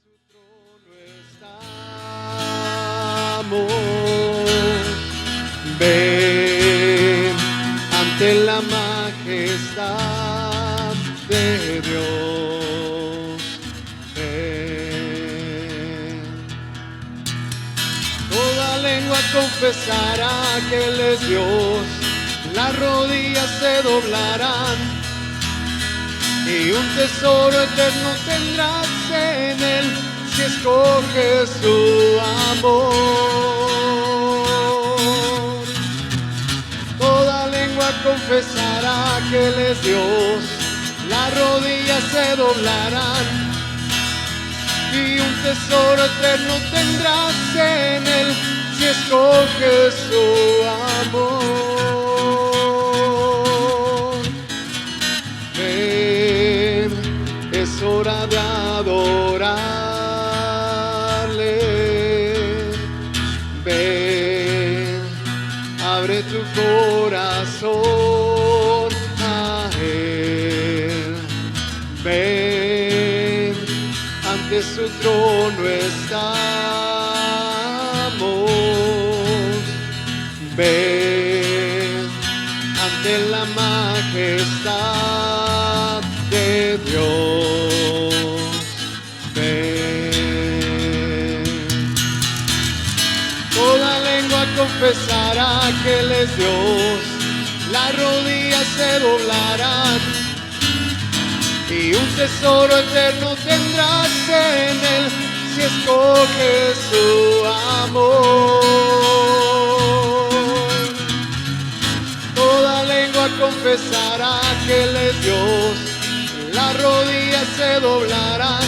su trono estamos, ven ante la majestad de Dios, ven. Toda lengua confesará que Él es Dios, las rodillas se doblarán y un tesoro eterno tendrás en Él si escoges su amor. Toda lengua confesará que Él es Dios, las rodillas se doblarán y un tesoro eterno tendrás en Él si escoges su amor. Ven, es hora de adorarle. Ven, abre tu corazón a Él. Ven, ante su trono estamos. Ven, ante la majestad de Dios. Ven. Toda lengua confesará que Él es Dios, las rodillas se doblarán y un tesoro eterno tendrás en Él si escoges su amor. Toda lengua confesará que Él es Dios, las rodillas se doblarán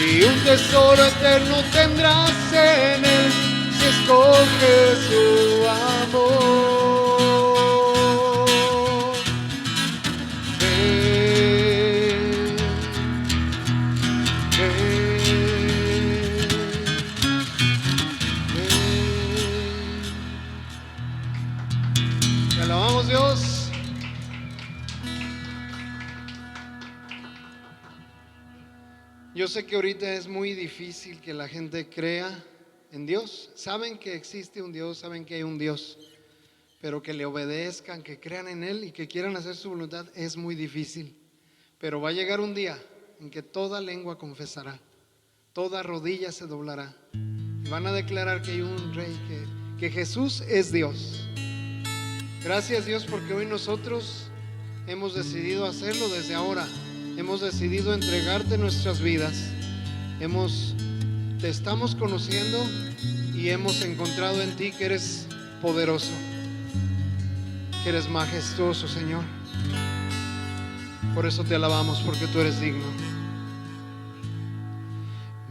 y un tesoro eterno tendrás en Él si escoges su amor. Te alabamos, Dios. Yo sé que ahorita es muy difícil que la gente crea en Dios. Saben que existe un Dios, saben que hay un Dios, pero que le obedezcan, que crean en Él y que quieran hacer su voluntad es muy difícil. Pero va a llegar un día en que toda lengua confesará, toda rodilla se doblará y van a declarar que hay un Rey, que Jesús es Dios. Gracias, Dios, porque hoy nosotros hemos decidido hacerlo desde ahora. Hemos decidido entregarte nuestras vidas. Te estamos conociendo y hemos encontrado en ti que eres poderoso, que eres majestuoso, Señor. Por eso te alabamos, porque tú eres digno.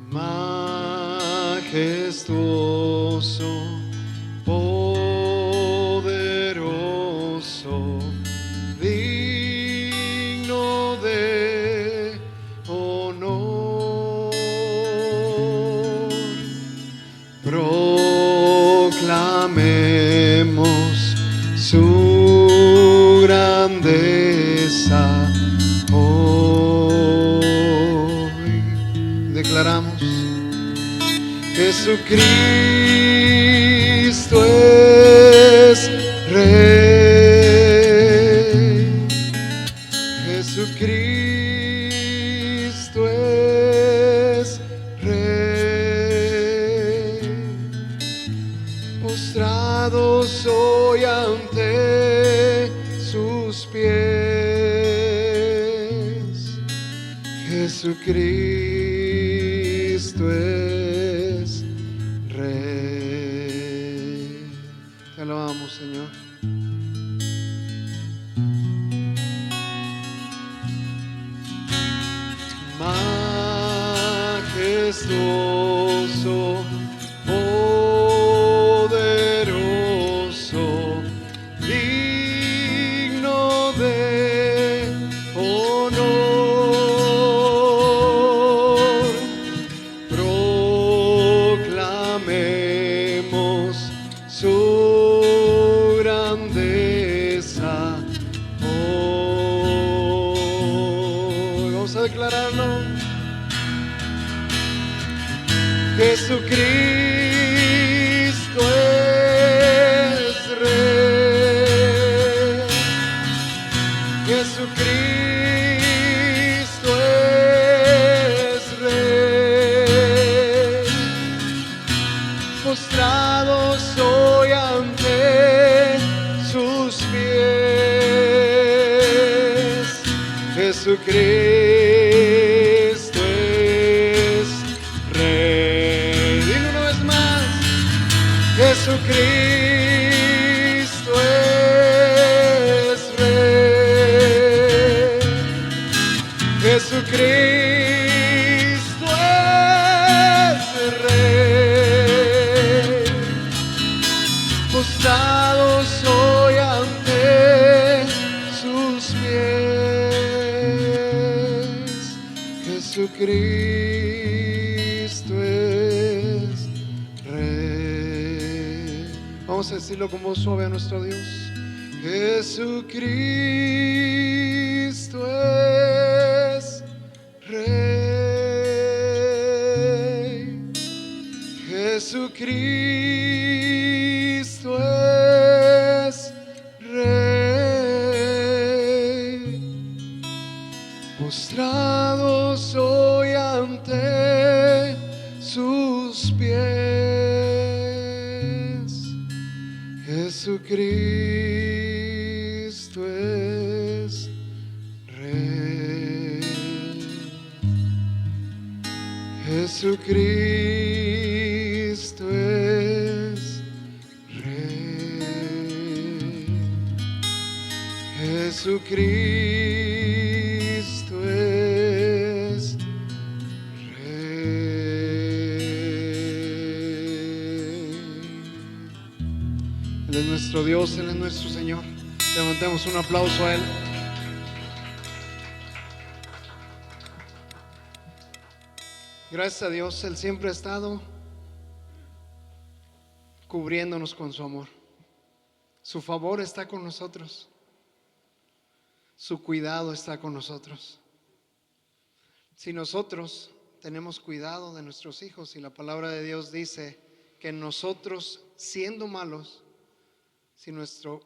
Majestuoso, poderoso, digno de honor. Proclamemos su grandeza hoy. Declaramos: Jesucristo es Rey. Jesucristo es Rey. Postrado soy ante sus pies. Jesucristo es Rey. Te alabamos, Señor. Majestuoso, poderoso, digno de honor. Proclamemos su grandeza hoy. Vamos a declararlo. Jesucristo es Rey. Jesucristo es Rey. Postrado soy ante sus pies. Jesucristo es Rey. Dilo una vez más. Jesucristo es Rey. Jesucristo es Rey. Postrado soy ante sus pies. Jesucristo es Rey. Vamos a decirlo con voz suave a nuestro Dios. Jesucristo es Rey. Jesucristo es Rey. Postrado soy ante sus pies. Jesucristo es Rey. Jesucristo es Rey. Jesucristo es Rey. Él es nuestro Dios, Él es nuestro Señor. Levantemos un aplauso a Él. Gracias a Dios, Él siempre ha estado cubriéndonos con su amor. Su favor está con nosotros. Su cuidado está con nosotros. Si nosotros tenemos cuidado de nuestros hijos, y la palabra de Dios dice que nosotros, siendo malos, si nuestro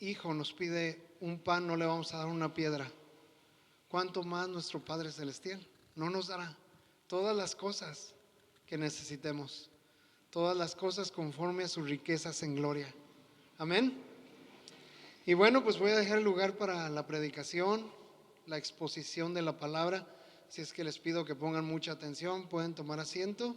hijo nos pide un pan, no le vamos a dar una piedra, ¿cuánto más nuestro Padre Celestial no nos dará todas las cosas que necesitemos, todas las cosas conforme a sus riquezas en gloria? Amén. Y bueno, pues voy a dejar el lugar para la predicación, la exposición de la palabra. Si es que les pido que pongan mucha atención, pueden tomar asiento.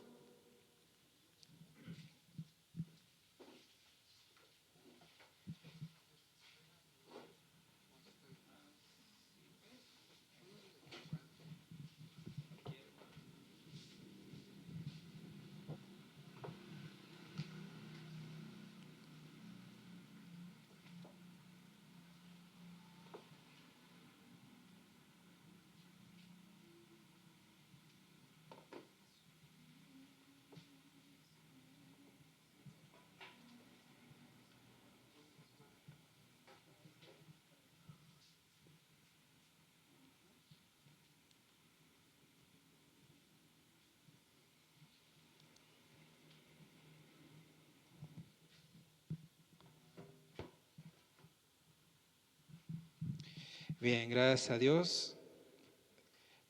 Bien, gracias a Dios.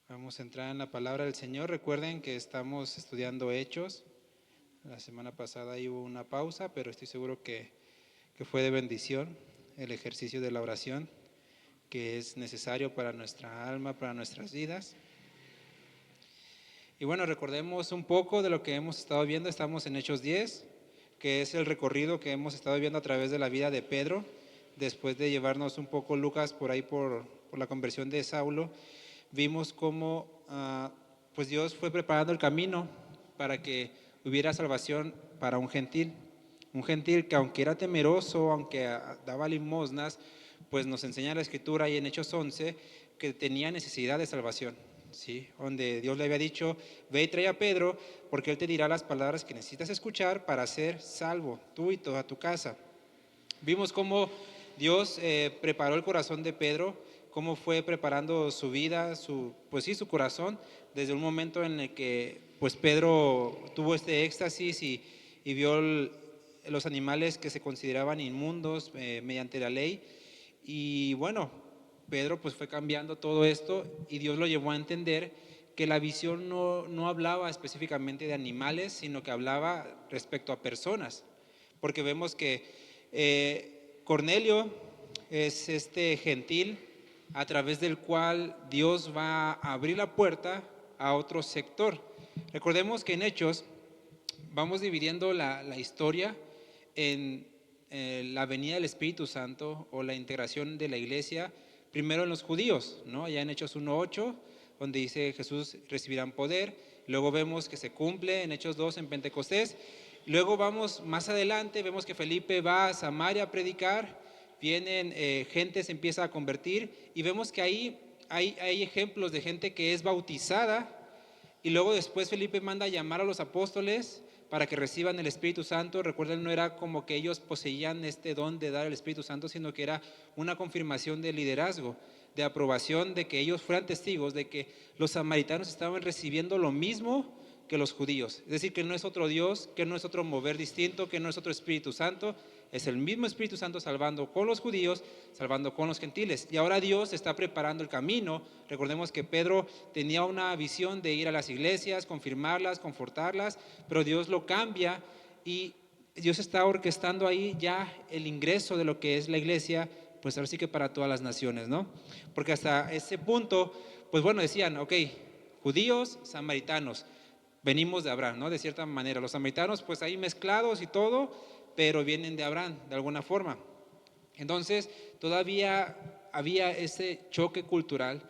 Vamos a entrar en la palabra del Señor. Recuerden que estamos estudiando Hechos. La semana pasada hubo una pausa, pero estoy seguro que fue de bendición el ejercicio de la oración, que es necesario para nuestra alma, para nuestras vidas. Y bueno, recordemos un poco de lo que hemos estado viendo. Estamos en Hechos 10, que es el recorrido que hemos estado viendo a través de la vida de Pedro, después de llevarnos un poco Lucas por ahí por la conversión de Saulo. Vimos cómo pues Dios fue preparando el camino para que hubiera salvación para un gentil que aunque era temeroso, aunque daba limosnas, pues nos enseña la Escritura ahí en Hechos 11 que tenía necesidad de salvación, ¿sí? Donde Dios le había dicho: ve y trae a Pedro, porque él te dirá las palabras que necesitas escuchar para ser salvo, tú y toda tu casa. Vimos cómo Dios preparó el corazón de Pedro, cómo fue preparando su vida, su corazón, desde un momento en el que pues Pedro tuvo este éxtasis y vio los animales que se consideraban inmundos mediante la ley. Y bueno, Pedro pues fue cambiando todo esto y Dios lo llevó a entender que la visión no hablaba específicamente de animales, sino que hablaba respecto a personas. Porque vemos que Cornelio es este gentil a través del cual Dios va a abrir la puerta a otro sector. Recordemos que en Hechos vamos dividiendo la historia en la venida del Espíritu Santo o la integración de la iglesia, primero en los judíos, ¿no? Ya en Hechos 1:8, donde dice Jesús recibirán poder. Luego vemos que se cumple en Hechos 2 en Pentecostés. Luego vamos más adelante, vemos que Felipe va a Samaria a predicar, vienen gente, se empieza a convertir y vemos que ahí hay ejemplos de gente que es bautizada y luego después Felipe manda a llamar a los apóstoles para que reciban el Espíritu Santo. Recuerden, no era como que ellos poseían este don de dar el Espíritu Santo, sino que era una confirmación de liderazgo, de aprobación, de que ellos fueran testigos de que los samaritanos estaban recibiendo lo mismo que los judíos. Es decir, que no es otro Dios, que no es otro mover distinto, que no es otro Espíritu Santo. Es el mismo Espíritu Santo salvando con los judíos, salvando con los gentiles. Y ahora Dios está preparando el camino. Recordemos que Pedro tenía una visión de ir a las iglesias, confirmarlas, confortarlas, pero Dios lo cambia y Dios está orquestando ahí ya el ingreso de lo que es la iglesia, pues ahora sí que para todas las naciones, ¿no? Porque hasta ese punto, pues bueno, decían, ok, judíos, samaritanos, venimos de Abraham, ¿no? De cierta manera, los samaritanos pues ahí mezclados y todo, pero vienen de Abraham, de alguna forma. Entonces, todavía había ese choque cultural,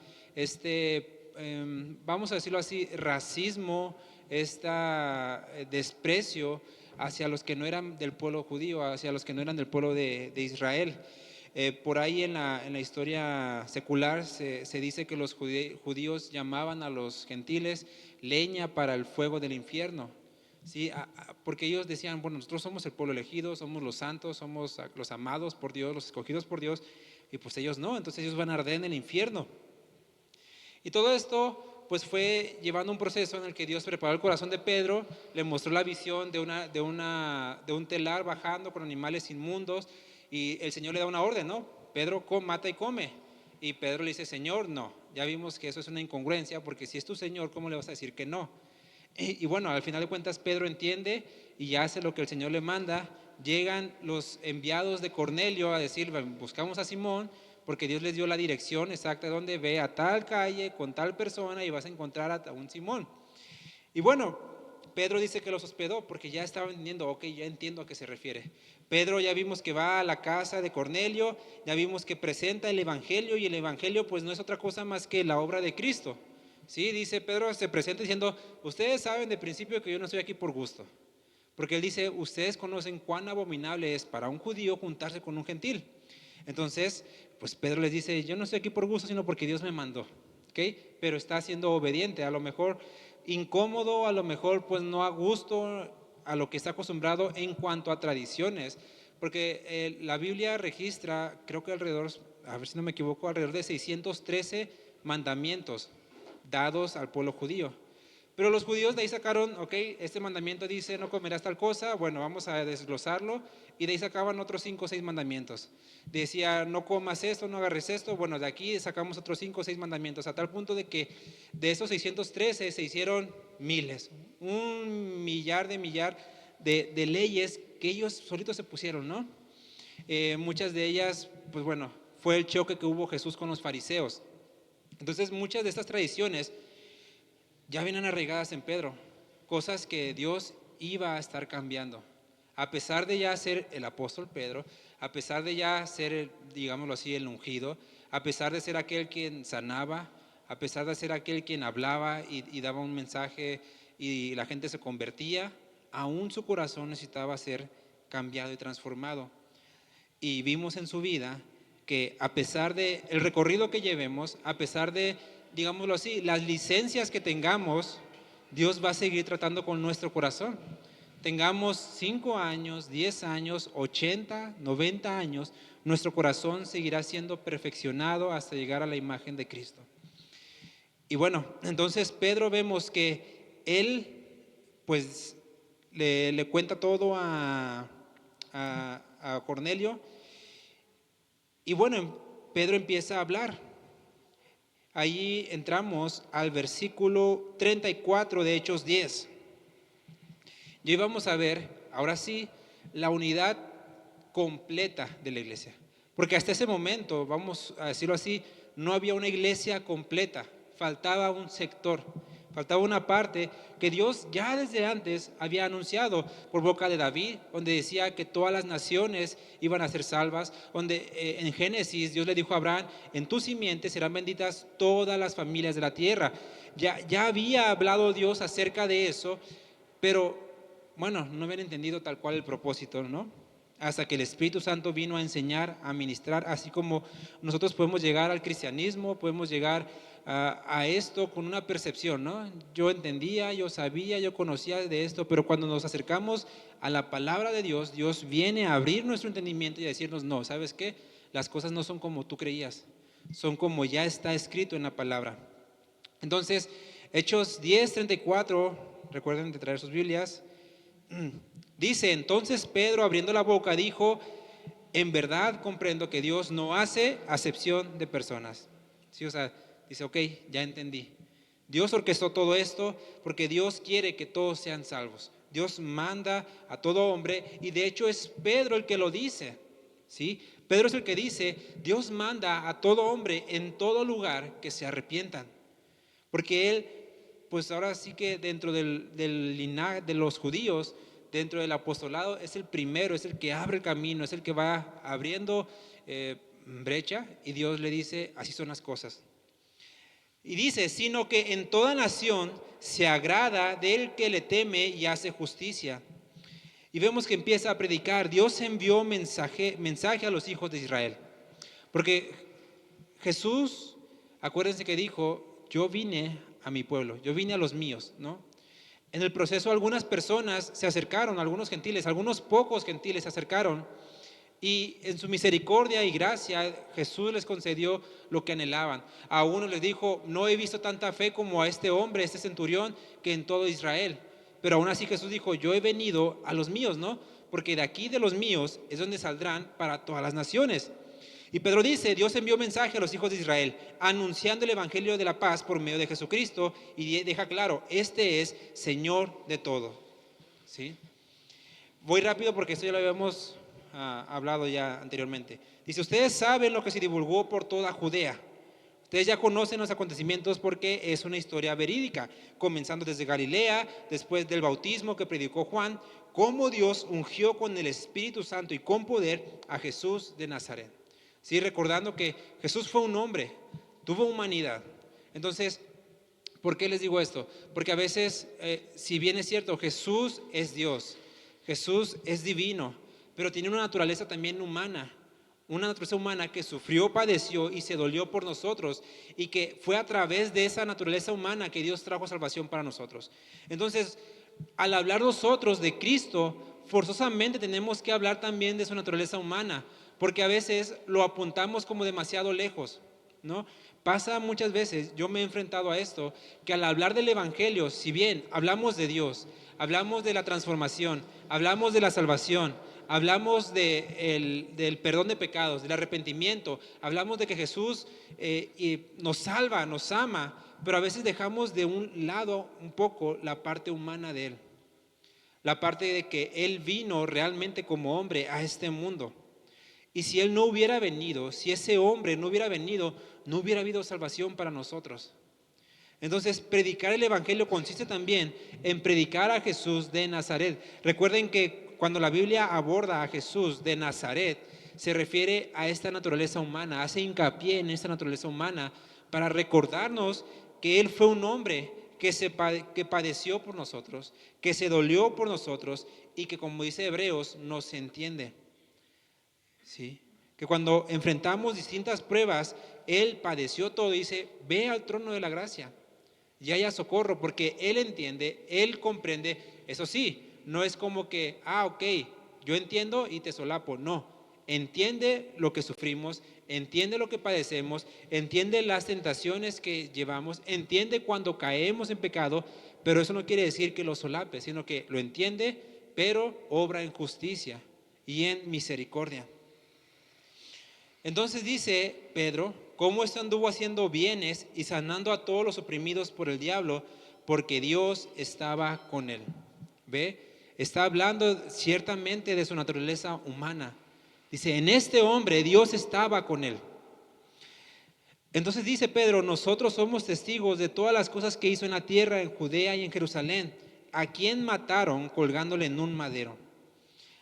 vamos a decirlo así, racismo, desprecio hacia los que no eran del pueblo judío, hacia los que no eran del pueblo de Israel. Por ahí en la historia secular se dice que los judíos llamaban a los gentiles leña para el fuego del infierno. ¿Sí? Porque ellos decían, bueno, nosotros somos el pueblo elegido, somos los santos, somos los amados por Dios, los escogidos por Dios, y pues ellos no, entonces ellos van a arder en el infierno. Y todo esto pues fue llevando un proceso en el que Dios preparó el corazón de Pedro, le mostró la visión de un telar bajando con animales inmundos, y el Señor le da una orden, ¿no? Pedro, mata y come. Y Pedro le dice, Señor, no. Ya vimos que eso es una incongruencia, porque si es tu Señor, ¿cómo le vas a decir que no? Y bueno, al final de cuentas Pedro entiende y hace lo que el Señor le manda. Llegan los enviados de Cornelio a decir, buscamos a Simón, porque Dios les dio la dirección exacta de donde ve a tal calle con tal persona y vas a encontrar a un Simón. Y bueno, Pedro dice que los hospedó porque ya estaba entendiendo, ok, ya entiendo a qué se refiere. Pedro ya vimos que va a la casa de Cornelio, ya vimos que presenta el Evangelio, y el Evangelio pues no es otra cosa más que la obra de Cristo. Sí, dice Pedro, se presenta diciendo, ustedes saben de principio que yo no estoy aquí por gusto. Porque él dice, ustedes conocen cuán abominable es para un judío juntarse con un gentil. Entonces, pues Pedro les dice, yo no estoy aquí por gusto, sino porque Dios me mandó. ¿Okay? Pero está siendo obediente, a lo mejor incómodo, a lo mejor pues no a gusto a lo que está acostumbrado en cuanto a tradiciones. Porque la Biblia registra, creo que alrededor, a ver si no me equivoco, alrededor de 613 mandamientos dados al pueblo judío. Pero los judíos de ahí sacaron, ok, este mandamiento dice no comerás tal cosa, bueno, vamos a desglosarlo, y de ahí sacaban otros 5 o 6 mandamientos. Decía no comas esto, no agarres esto, bueno, de aquí sacamos otros 5 o 6 mandamientos, a tal punto de que de esos 613 se hicieron miles, un millar de leyes que ellos solitos se pusieron, ¿no? Muchas de ellas, pues bueno, fue el choque que hubo Jesús con los fariseos. Entonces muchas de estas tradiciones ya vienen arraigadas en Pedro, cosas que Dios iba a estar cambiando. A pesar de ya ser el apóstol Pedro, a pesar de ya ser, digámoslo así, el ungido, a pesar de ser aquel quien sanaba, a pesar de ser aquel quien hablaba y daba un mensaje y la gente se convertía, aún su corazón necesitaba ser cambiado y transformado. Y vimos en su vida que a pesar de el recorrido que llevemos, a pesar de, digámoslo así, las licencias que tengamos, Dios va a seguir tratando con nuestro corazón. Tengamos 5 años, 10 años, 80, 90 años, nuestro corazón seguirá siendo perfeccionado hasta llegar a la imagen de Cristo. Y bueno, entonces Pedro vemos que él pues le cuenta todo a Cornelio. Y bueno, Pedro empieza a hablar. Ahí entramos al versículo 34 de Hechos 10. Y hoy vamos a ver, ahora sí, la unidad completa de la iglesia. Porque hasta ese momento, vamos a decirlo así, no había una iglesia completa, faltaba un sector, faltaba una parte que Dios ya desde antes había anunciado por boca de David, donde decía que todas las naciones iban a ser salvas, donde en Génesis Dios le dijo a Abraham, en tu simiente serán benditas todas las familias de la tierra. Ya había hablado Dios acerca de eso, pero bueno, no habían entendido tal cual el propósito, ¿no? Hasta que el Espíritu Santo vino a enseñar, a ministrar, así como nosotros podemos llegar al cristianismo, podemos llegar a esto con una percepción, ¿no? Yo entendía, yo sabía, yo conocía de esto, pero cuando nos acercamos a la palabra de Dios, Dios viene a abrir nuestro entendimiento y a decirnos, no, ¿sabes qué? Las cosas no son como tú creías, son como ya está escrito en la palabra. Entonces, Hechos 10:34, recuerden de traer sus Biblias. Dice, entonces Pedro abriendo la boca dijo, en verdad comprendo que Dios no hace acepción de personas. Sí, o sea, dice, ok, ya entendí. Dios orquestó todo esto porque Dios quiere que todos sean salvos. Dios manda a todo hombre y de hecho es Pedro el que lo dice. ¿Sí? Pedro es el que dice, Dios manda a todo hombre en todo lugar que se arrepientan. Porque él, pues ahora sí que dentro del linaje de los judíos, dentro del apostolado, es el primero, es el que abre el camino, es el que va abriendo brecha y Dios le dice, así son las cosas. Y dice, sino que en toda nación se agrada del que le teme y hace justicia. Y vemos que empieza a predicar, Dios envió mensaje a los hijos de Israel. Porque Jesús, acuérdense que dijo, yo vine a mi pueblo, yo vine a los míos, ¿no? En el proceso algunas personas se acercaron, algunos gentiles, algunos pocos gentiles se acercaron y en su misericordia y gracia Jesús les concedió lo que anhelaban. A uno les dijo, no he visto tanta fe como a este hombre, este centurión, que en todo Israel. Pero aún así Jesús dijo, yo he venido a los míos, ¿no? Porque de aquí de los míos es donde saldrán para todas las naciones. Y Pedro dice, Dios envió mensaje a los hijos de Israel, anunciando el evangelio de la paz por medio de Jesucristo, y deja claro, este es Señor de todo. ¿Sí? Voy rápido porque esto ya lo habíamos hablado ya anteriormente. Dice, ustedes saben lo que se divulgó por toda Judea. Ustedes ya conocen los acontecimientos porque es una historia verídica, comenzando desde Galilea, después del bautismo que predicó Juan, cómo Dios ungió con el Espíritu Santo y con poder a Jesús de Nazaret. Sí, recordando que Jesús fue un hombre, tuvo humanidad. Entonces, ¿por qué les digo esto? Porque a veces, si bien es cierto, Jesús es Dios, Jesús es divino, pero tiene una naturaleza también humana, una naturaleza humana que sufrió, padeció y se dolió por nosotros, y que fue a través de esa naturaleza humana que Dios trajo salvación para nosotros. Entonces, al hablar nosotros de Cristo, forzosamente tenemos que hablar también de su naturaleza humana, porque a veces lo apuntamos como demasiado lejos, ¿no? Pasa muchas veces, yo me he enfrentado a esto, que al hablar del Evangelio, si bien hablamos de Dios, hablamos de la transformación, hablamos de la salvación, hablamos del perdón de pecados, del arrepentimiento, hablamos de que Jesús nos salva, nos ama, pero a veces dejamos de un lado un poco la parte humana de Él, la parte de que Él vino realmente como hombre a este mundo. Y si Él no hubiera venido, si ese hombre no hubiera venido, no hubiera habido salvación para nosotros. Entonces, predicar el Evangelio consiste también en predicar a Jesús de Nazaret. Recuerden que cuando la Biblia aborda a Jesús de Nazaret, se refiere a esta naturaleza humana, hace hincapié en esta naturaleza humana para recordarnos que Él fue un hombre que padeció por nosotros, que se dolió por nosotros y que, como dice Hebreos, nos entiende. ¿Sí? Que cuando enfrentamos distintas pruebas, Él padeció todo y dice, ve al trono de la gracia y haya socorro, porque Él entiende, Él comprende. Eso sí, no es como que, ok, yo entiendo y te solapo. No, entiende lo que sufrimos, entiende lo que padecemos, entiende las tentaciones que llevamos, entiende cuando caemos en pecado, pero eso no quiere decir que lo solape, sino que lo entiende, pero obra en justicia y en misericordia. Entonces dice Pedro, cómo esto anduvo haciendo bienes y sanando a todos los oprimidos por el diablo, porque Dios estaba con él. ¿Ve? Está hablando ciertamente de su naturaleza humana. Dice, en este hombre Dios estaba con él. Entonces dice Pedro, nosotros somos testigos de todas las cosas que hizo en la tierra, en Judea y en Jerusalén, a quien mataron colgándole en un madero.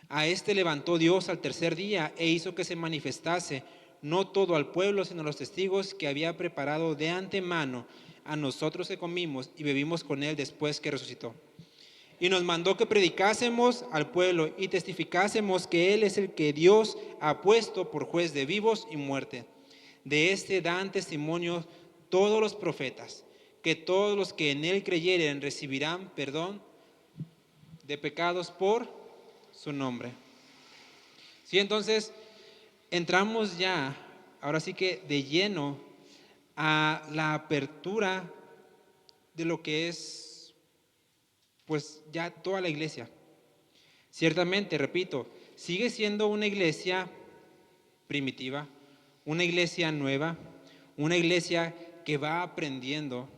A este levantó Dios al tercer día e hizo que se manifestase, no todo al pueblo, sino a los testigos que había preparado de antemano, a nosotros que comimos y bebimos con él después que resucitó. Y nos mandó que predicásemos al pueblo y testificásemos que él es el que Dios ha puesto por juez de vivos y muerte. De este dan testimonio todos los profetas, que todos los que en él creyeren recibirán perdón de pecados por su nombre. Sí, entonces entramos ya, ahora sí que de lleno, a la apertura de lo que es, pues ya toda la iglesia. Ciertamente, repito, sigue siendo una iglesia primitiva, una iglesia nueva, una iglesia que va aprendiendo,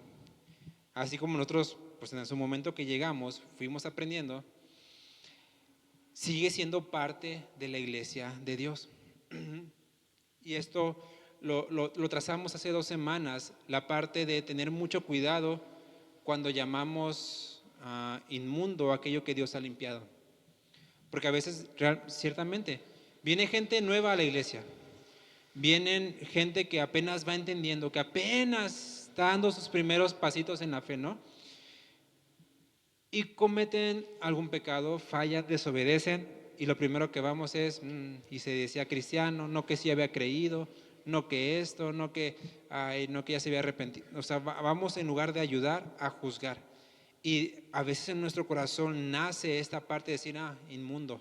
así como nosotros, pues en su momento que llegamos, fuimos aprendiendo. Sigue siendo parte de la iglesia de Dios. Y esto lo trazamos hace 2 semanas, la parte de tener mucho cuidado cuando llamamos inmundo aquello que Dios ha limpiado. Porque a veces, ciertamente, viene gente nueva a la iglesia, vienen gente que apenas va entendiendo, que apenas está dando sus primeros pasitos en la fe, ¿no? Y cometen algún pecado, fallan, desobedecen, y lo primero que vamos es, y se decía cristiano, no que sí había creído, no que esto, no que ya se había arrepentido. O sea, vamos en lugar de ayudar a juzgar. Y a veces en nuestro corazón nace esta parte de decir, inmundo.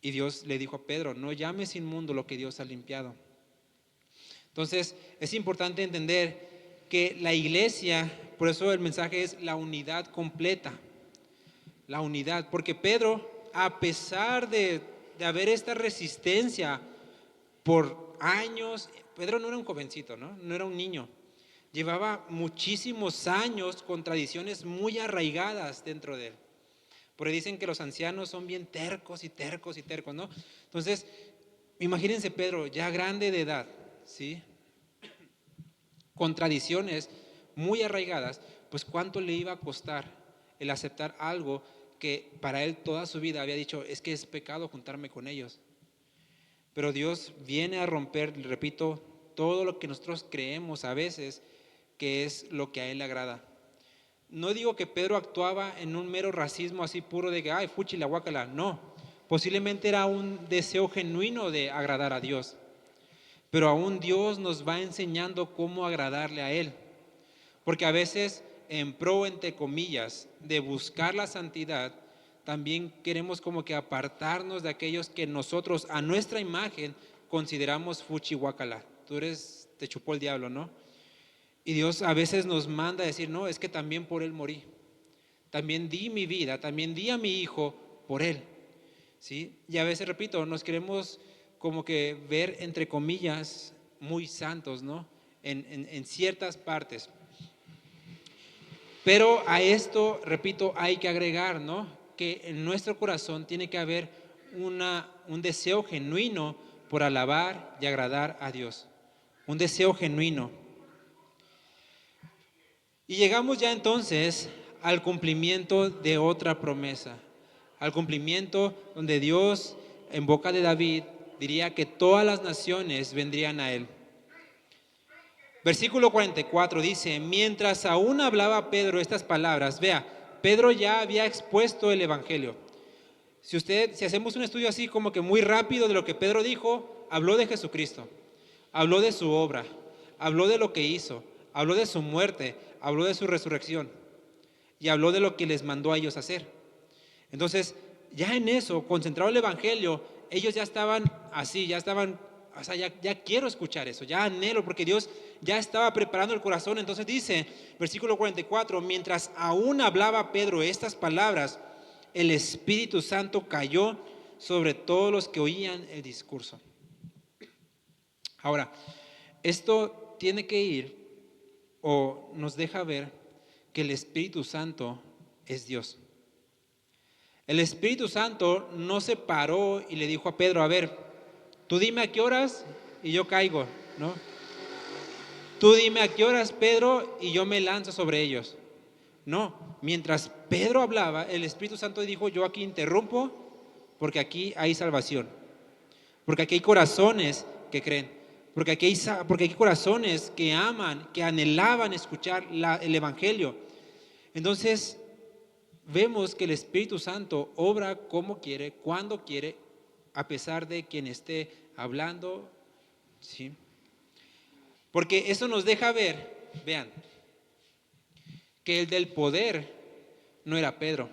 Y Dios le dijo a Pedro, no llames inmundo lo que Dios ha limpiado. Entonces, es importante entender que la iglesia, por eso el mensaje es la unidad completa. La unidad, porque Pedro, a pesar de haber esta resistencia por años, Pedro no era un jovencito, no era un niño. Llevaba muchísimos años con tradiciones muy arraigadas dentro de él. Porque dicen que los ancianos son bien tercos y tercos y tercos, ¿no? Entonces, imagínense Pedro, ya grande de edad, ¿sí? Con tradiciones muy arraigadas, pues cuánto le iba a costar el aceptar algo que para él toda su vida había dicho, es que es pecado juntarme con ellos. Pero Dios viene a romper, repito, todo lo que nosotros creemos a veces que es lo que a él le agrada. No digo que Pedro actuaba en un mero racismo así puro de que, ay, fuchi la guácala, no. Posiblemente era un deseo genuino de agradar a Dios. Pero aún Dios nos va enseñando cómo agradarle a Él. Porque a veces, en pro, entre comillas, de buscar la santidad, también queremos como que apartarnos de aquellos que nosotros, a nuestra imagen, consideramos fuchi guácala. Te chupó el diablo, ¿no? Y Dios a veces nos manda a decir, no, es que también por Él morí. También di mi vida, también di a mi hijo por Él. ¿Sí? Y a veces, repito, nos queremos como que ver, entre comillas, muy santos, ¿no? En ciertas partes. Pero a esto, repito, hay que agregar, ¿no? Que en nuestro corazón tiene que haber un deseo genuino por alabar y agradar a Dios. Un deseo genuino. Y llegamos ya entonces al cumplimiento de otra promesa. Al cumplimiento donde Dios, en boca de David, diría que todas las naciones vendrían a él. Versículo 44 dice, mientras aún hablaba Pedro estas palabras, vea, Pedro ya había expuesto el evangelio. Si hacemos un estudio así como que muy rápido de lo que Pedro dijo, habló de Jesucristo, habló de su obra, habló de lo que hizo, habló de su muerte, habló de su resurrección y habló de lo que les mandó a ellos hacer. Entonces, ya en eso, concentrado el evangelio, ellos ya estaban así, ya estaban o sea, ya quiero escuchar eso, ya anhelo, porque Dios ya estaba preparando el corazón. Entonces dice, versículo 44, mientras aún hablaba Pedro estas palabras, el Espíritu Santo cayó sobre todos los que oían el discurso. Ahora, esto tiene que ir o nos deja ver que el Espíritu Santo es Dios. El Espíritu Santo no se paró y le dijo a Pedro, a ver, tú dime a qué horas y yo caigo, ¿no? Tú dime a qué horas, Pedro, y yo me lanzo sobre ellos. No, mientras Pedro hablaba, el Espíritu Santo dijo, yo aquí interrumpo porque aquí hay salvación, porque aquí hay corazones que creen, porque aquí hay corazones que aman, que anhelaban escuchar el Evangelio. Entonces, vemos que el Espíritu Santo obra como quiere, cuando quiere, a pesar de quien esté hablando, ¿sí? Porque eso nos deja ver, vean, que el del poder no era Pedro.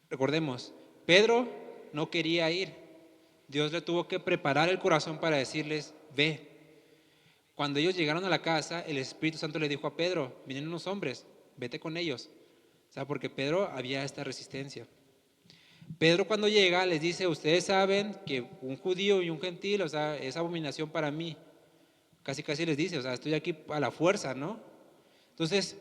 Recordemos, Pedro no quería ir. Dios le tuvo que preparar el corazón para decirles, ve. Cuando ellos llegaron a la casa, el Espíritu Santo le dijo a Pedro, vienen unos hombres, vete con ellos. O sea, porque Pedro había esta resistencia. Pedro cuando llega les dice, ustedes saben que un judío y un gentil, o sea, es abominación para mí. Casi les dice, o sea, estoy aquí a la fuerza, ¿no? Entonces,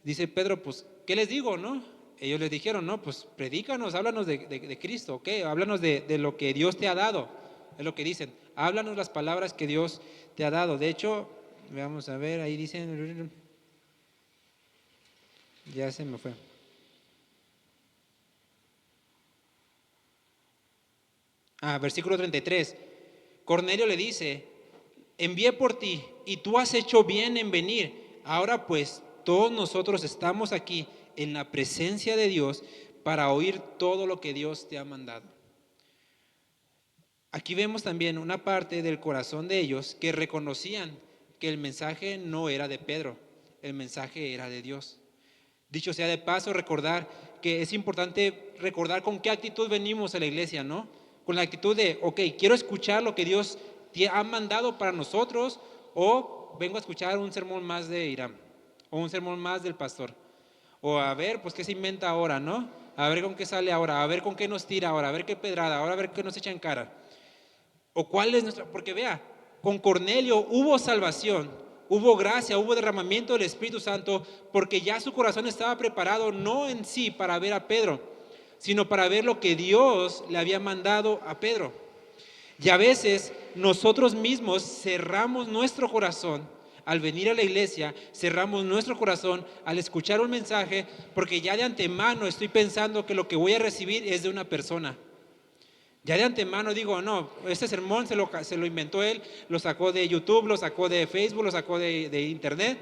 dice Pedro, pues, ¿qué les digo, no? Ellos les dijeron, no, pues, predícanos, háblanos de Cristo, ¿ok? Háblanos de lo que Dios te ha dado, es lo que dicen. Háblanos las palabras que Dios te ha dado. De hecho, vamos a ver, ahí dicen, ya se me fue. Versículo 33. Cornelio le dice, envié por ti y tú has hecho bien en venir. Ahora pues, todos nosotros estamos aquí en la presencia de Dios para oír todo lo que Dios te ha mandado. Aquí vemos también una parte del corazón de ellos que reconocían que el mensaje no era de Pedro, el mensaje era de Dios. Dicho sea de paso, recordar que es importante recordar con qué actitud venimos a la iglesia, ¿no? Con la actitud de, ok, quiero escuchar lo que Dios te ha mandado para nosotros, o vengo a escuchar un sermón más de Irán, o un sermón más del pastor, o a ver, pues qué se inventa ahora, ¿no? A ver con qué sale ahora, a ver con qué nos tira ahora, a ver qué pedrada, ahora a ver qué nos echa en cara. O cuál es nuestra, porque vea, con Cornelio hubo salvación, hubo gracia, hubo derramamiento del Espíritu Santo, porque ya su corazón estaba preparado no en sí para ver a Pedro, sino para ver lo que Dios le había mandado a Pedro. Y a veces nosotros mismos cerramos nuestro corazón al venir a la iglesia, cerramos nuestro corazón al escuchar un mensaje, porque ya de antemano estoy pensando que lo que voy a recibir es de una persona. Ya de antemano digo, no, este sermón se lo inventó él, lo sacó de YouTube, lo sacó de Facebook, lo sacó de internet.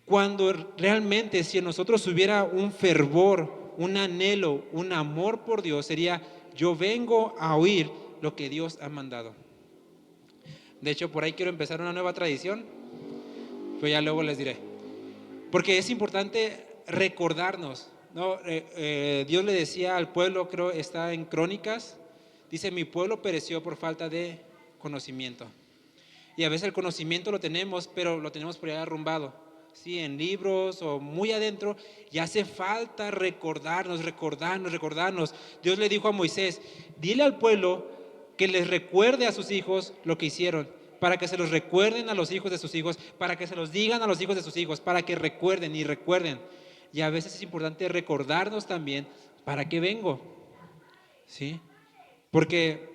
Cuando realmente si en nosotros hubiera un fervor, un anhelo, un amor por Dios, sería yo vengo a oír lo que Dios ha mandado. De hecho, por ahí quiero empezar una nueva tradición, pero ya luego les diré. Porque es importante recordarnos, ¿no? Dios le decía al pueblo, creo está en Crónicas, dice, mi pueblo pereció por falta de conocimiento. Y a veces el conocimiento lo tenemos, pero lo tenemos por ahí arrumbado, ¿sí? En libros o muy adentro, y hace falta recordarnos. Dios le dijo a Moisés, dile al pueblo que les recuerde a sus hijos lo que hicieron, para que se los recuerden a los hijos de sus hijos, para que se los digan a los hijos de sus hijos, para que recuerden y recuerden. Y a veces es importante recordarnos también para qué vengo, ¿sí? Porque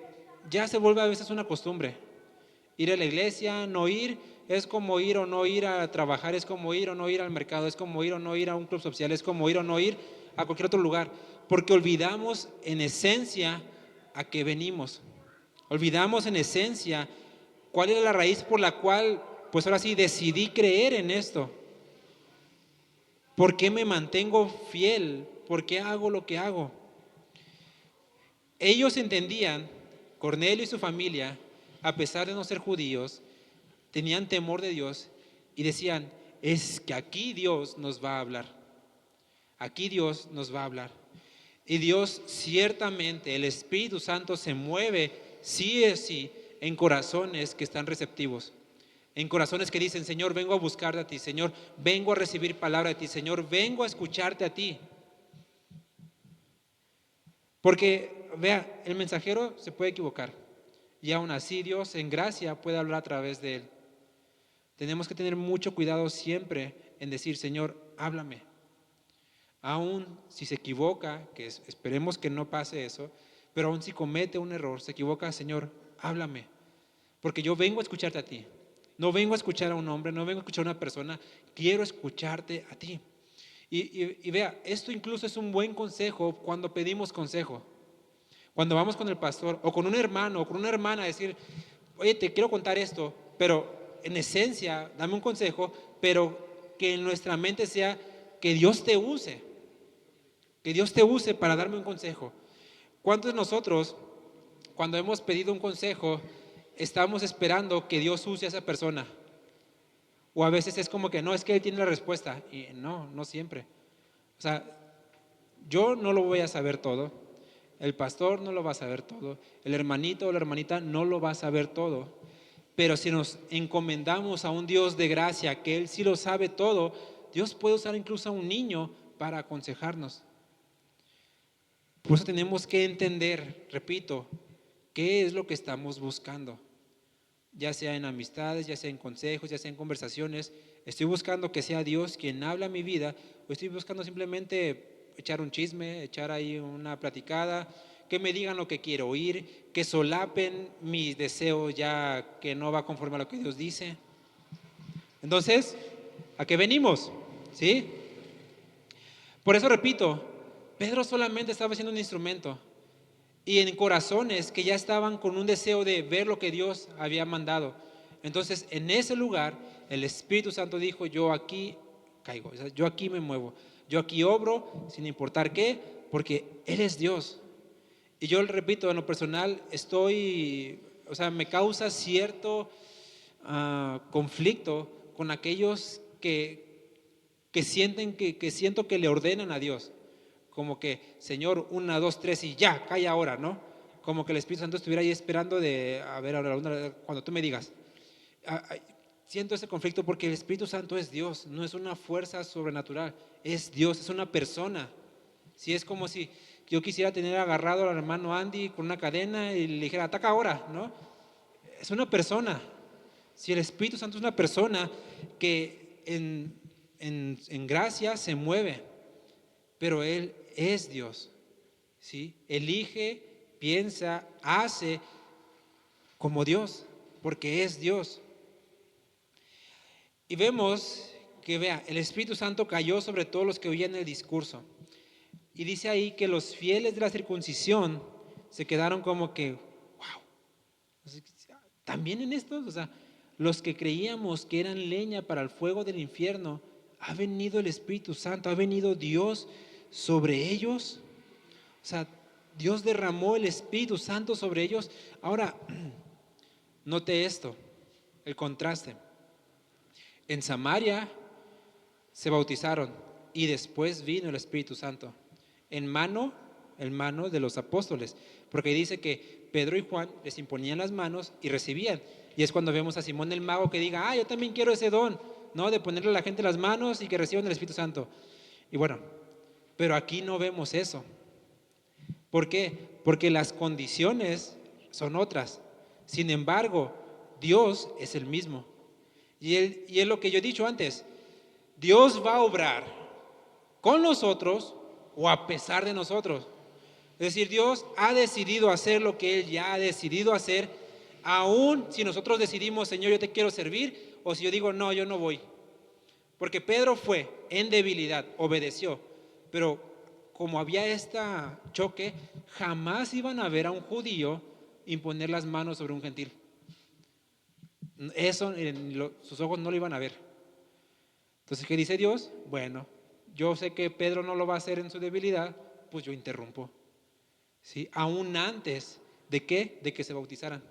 ya se vuelve a veces una costumbre. Ir a la iglesia, no ir, es como ir o no ir a trabajar, es como ir o no ir al mercado, es como ir o no ir a un club social, es como ir o no ir a cualquier otro lugar, porque olvidamos en esencia a qué venimos. Olvidamos en esencia cuál era la raíz por la cual, pues ahora sí, decidí creer en esto. ¿Por qué me mantengo fiel? ¿Por qué hago lo que hago? Ellos entendían, Cornelio y su familia, a pesar de no ser judíos, tenían temor de Dios y decían, es que aquí Dios nos va a hablar. Aquí Dios nos va a hablar. Y Dios ciertamente, el Espíritu Santo se mueve, sí es sí, en corazones que están receptivos, en corazones que dicen: Señor, vengo a buscarte a ti, Señor, vengo a recibir palabra de ti, Señor, vengo a escucharte a ti. Porque, vea, el mensajero se puede equivocar y aún así Dios en gracia puede hablar a través de él. Tenemos que tener mucho cuidado siempre en decir: Señor, háblame. Aún si se equivoca, que esperemos que no pase eso, pero aún si comete un error, se equivoca: Señor, háblame, porque yo vengo a escucharte a ti. No vengo a escuchar a un hombre, no vengo a escuchar a una persona, quiero escucharte a ti. Y vea, esto incluso es un buen consejo cuando pedimos consejo. Cuando vamos con el pastor o con un hermano o con una hermana a decir: oye, te quiero contar esto, pero en esencia, dame un consejo, pero que en nuestra mente sea que Dios te use, que Dios te use para darme un consejo. ¿Cuántos de nosotros, cuando hemos pedido un consejo, estamos esperando que Dios use a esa persona? O a veces es como que no, es que Él tiene la respuesta. Y no, no siempre. O sea, yo no lo voy a saber todo, el pastor no lo va a saber todo, el hermanito o la hermanita no lo va a saber todo, pero si nos encomendamos a un Dios de gracia, que Él sí lo sabe todo, Dios puede usar incluso a un niño para aconsejarnos. Por eso tenemos que entender, repito, qué es lo que estamos buscando, ya sea en amistades, ya sea en consejos, ya sea en conversaciones. Estoy buscando que sea Dios quien habla mi vida, o estoy buscando simplemente echar un chisme, echar ahí una platicada, que me digan lo que quiero oír, que solapen mis deseos ya que no va conforme a lo que Dios dice. Entonces, ¿a qué venimos? ¿Sí? Por eso repito, Pedro solamente estaba siendo un instrumento, y en corazones que ya estaban con un deseo de ver lo que Dios había mandado. Entonces, en ese lugar, el Espíritu Santo dijo: yo aquí caigo, o sea, yo aquí me muevo, yo aquí obro sin importar qué, porque Él es Dios. Y yo le repito, en lo personal o sea, me causa cierto conflicto con aquellos que sienten que siento que le ordenan a Dios, como que: Señor, 1, 2, 3 y ya, calla ahora, ¿no? Como que el Espíritu Santo estuviera ahí esperando de, a ver, ahora, cuando tú me digas. Siento ese conflicto porque el Espíritu Santo es Dios, no es una fuerza sobrenatural, es Dios, es una persona. Si es como si yo quisiera tener agarrado al hermano Andy con una cadena y le dijera: ataca ahora, ¿no? Es una persona. Si el Espíritu Santo es una persona que en gracia se mueve, pero Él es Dios, ¿sí? Elige, piensa, hace como Dios, porque es Dios. Y vemos que, vea, el Espíritu Santo cayó sobre todos los que oían el discurso. Y dice ahí que los fieles de la circuncisión se quedaron como que: wow, también en estos, o sea, los que creíamos que eran leña para el fuego del infierno, ha venido el Espíritu Santo, ha venido Dios sobre ellos. O sea, Dios derramó el Espíritu Santo sobre ellos. Ahora, note esto, el contraste. En Samaria se bautizaron y después vino el Espíritu Santo en mano de los apóstoles, porque dice que Pedro y Juan les imponían las manos y recibían. Y es cuando vemos a Simón el mago que diga: yo también quiero ese don, ¿no? De ponerle a la gente las manos y que reciban el Espíritu Santo. Y bueno, pero aquí no vemos eso. ¿Por qué? Porque las condiciones son otras. Sin embargo, Dios es el mismo. Y es lo que yo he dicho antes. Dios va a obrar con nosotros o a pesar de nosotros. Es decir, Dios ha decidido hacer lo que Él ya ha decidido hacer, aun si nosotros decidimos: Señor, yo te quiero servir, o si yo digo: no, yo no voy. Porque Pedro fue en debilidad, obedeció, pero como había este choque, jamás iban a ver a un judío imponer las manos sobre un gentil. Eso sus ojos no lo iban a ver. Entonces, ¿qué dice Dios? Bueno, yo sé que Pedro no lo va a hacer en su debilidad, pues yo interrumpo. ¿Sí? Aún antes de que se bautizaran.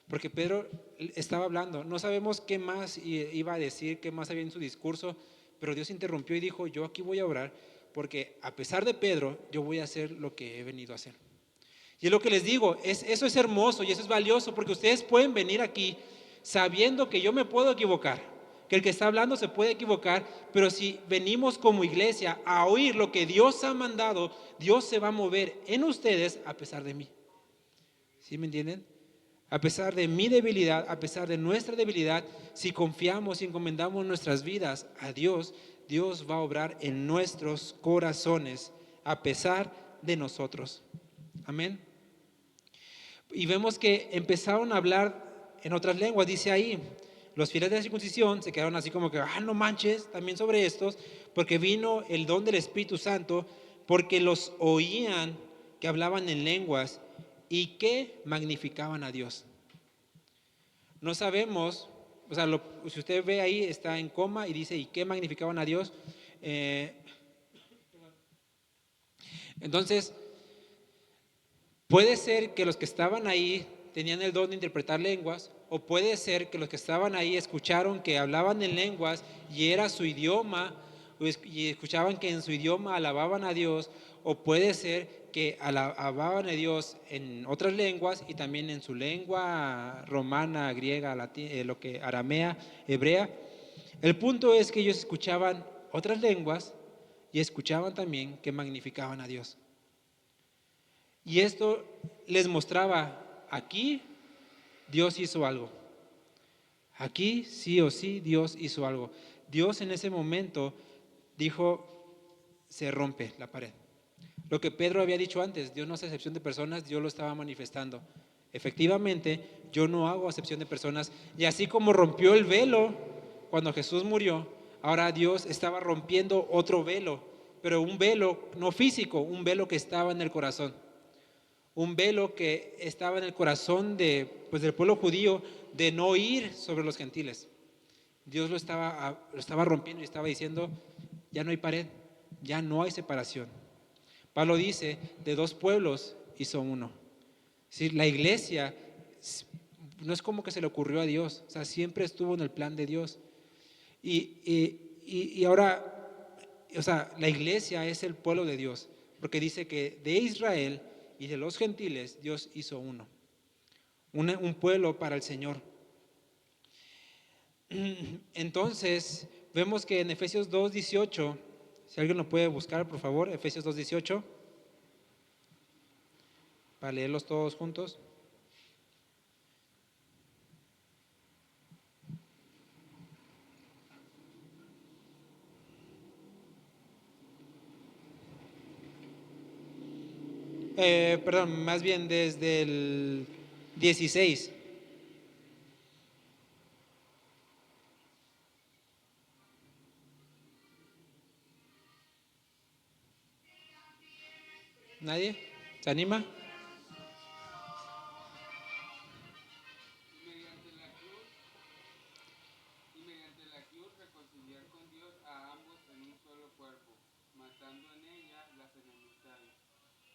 Porque Pedro estaba hablando, no sabemos qué más iba a decir, qué más había en su discurso, pero Dios interrumpió y dijo: yo aquí voy a orar, porque a pesar de Pedro, yo voy a hacer lo que he venido a hacer. Y es lo que les digo, eso es hermoso y eso es valioso, porque ustedes pueden venir aquí sabiendo que yo me puedo equivocar, que el que está hablando se puede equivocar, pero si venimos como iglesia a oír lo que Dios ha mandado, Dios se va a mover en ustedes a pesar de mí. ¿Sí me entienden? A pesar de mi debilidad, a pesar de nuestra debilidad, si confiamos y encomendamos nuestras vidas a Dios, Dios va a obrar en nuestros corazones a pesar de nosotros. Amén. Y vemos que empezaron a hablar en otras lenguas, dice ahí. Los fieles de la circuncisión se quedaron así como que, no manches, también sobre estos, porque vino el don del Espíritu Santo, porque los oían que hablaban en lenguas y que magnificaban a Dios. No sabemos, o sea, si usted ve ahí, está en coma y dice, ¿y qué magnificaban a Dios? Entonces, puede ser que los que estaban ahí tenían el don de interpretar lenguas, o puede ser que los que estaban ahí escucharon que hablaban en lenguas y era su idioma, y escuchaban que en su idioma alababan a Dios, o puede ser que alababan a Dios en otras lenguas y también en su lengua romana, griega, latín, aramea, hebrea. El punto es que ellos escuchaban otras lenguas y escuchaban también que magnificaban a Dios. Y esto les mostraba, aquí Dios hizo algo. Aquí sí o sí Dios hizo algo. Dios en ese momento dijo, se rompe la pared. Lo que Pedro había dicho antes, Dios no hace acepción de personas, Dios lo estaba manifestando. Efectivamente, yo no hago acepción de personas. Y así como rompió el velo cuando Jesús murió, ahora Dios estaba rompiendo otro velo, pero un velo no físico, un velo que estaba en el corazón. Un velo que estaba en el corazón del pueblo judío de no ir sobre los gentiles. Dios lo estaba rompiendo y estaba diciendo, ya no hay pared, ya no hay separación. Pablo dice, de dos pueblos hizo uno. ¿Sí? La iglesia no es como que se le ocurrió a Dios, o sea, siempre estuvo en el plan de Dios. Y ahora, o sea, la iglesia es el pueblo de Dios, porque dice que de Israel y de los gentiles Dios hizo uno, un pueblo para el Señor. Entonces, vemos que en Efesios 2:18, si alguien lo puede buscar, por favor, Efesios 2:18, para leerlos todos juntos. Perdón, más bien desde el 16. ¿Nadie? ¿Se anima? Mediante la cruz reconciliar con Dios a ambos en un solo cuerpo, matando en ella las enemistades.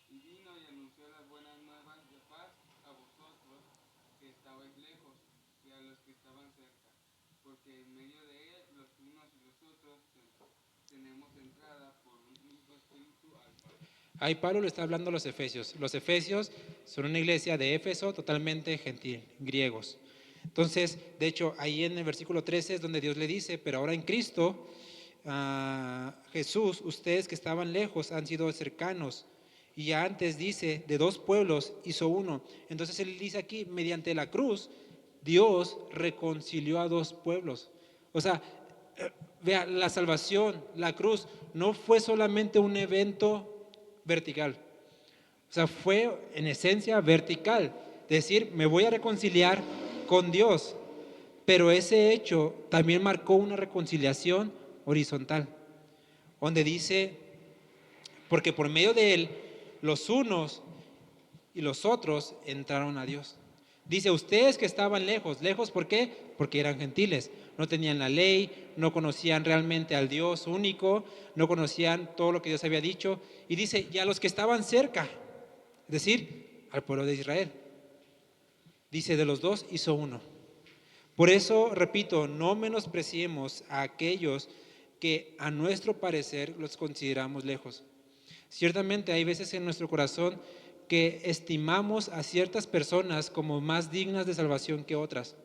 Y vino y anunció las buenas nuevas de paz a vosotros que estabais lejos y a los que estaban cerca, porque en medio de él los unos y los otros tenemos entrada por un mismo espíritu al Padre. Ahí Pablo le está hablando a los efesios. Los efesios son una iglesia de Éfeso totalmente gentil, griegos. Entonces, de hecho, ahí en el versículo 13 es donde Dios le dice, pero ahora en Cristo, Jesús, ustedes que estaban lejos han sido cercanos. Y antes dice, de dos pueblos hizo uno. Entonces él dice aquí, mediante la cruz, Dios reconcilió a dos pueblos. O sea, vea, la salvación, la cruz, no fue solamente un evento vertical. O sea, fue en esencia vertical. Decir, me voy a reconciliar con Dios. Pero ese hecho también marcó una reconciliación horizontal. Donde dice, porque por medio de él, los unos y los otros entraron a Dios. Dice, ustedes que estaban lejos, lejos ¿por qué? Porque eran gentiles, no tenían la ley, no conocían realmente al Dios único, no conocían todo lo que Dios había dicho. Y dice, y a los que estaban cerca, es decir, al pueblo de Israel. Dice, de los dos hizo uno. Por eso, repito, no menospreciemos a aquellos que a nuestro parecer los consideramos lejos. Ciertamente hay veces en nuestro corazón que estimamos a ciertas personas como más dignas de salvación que otras.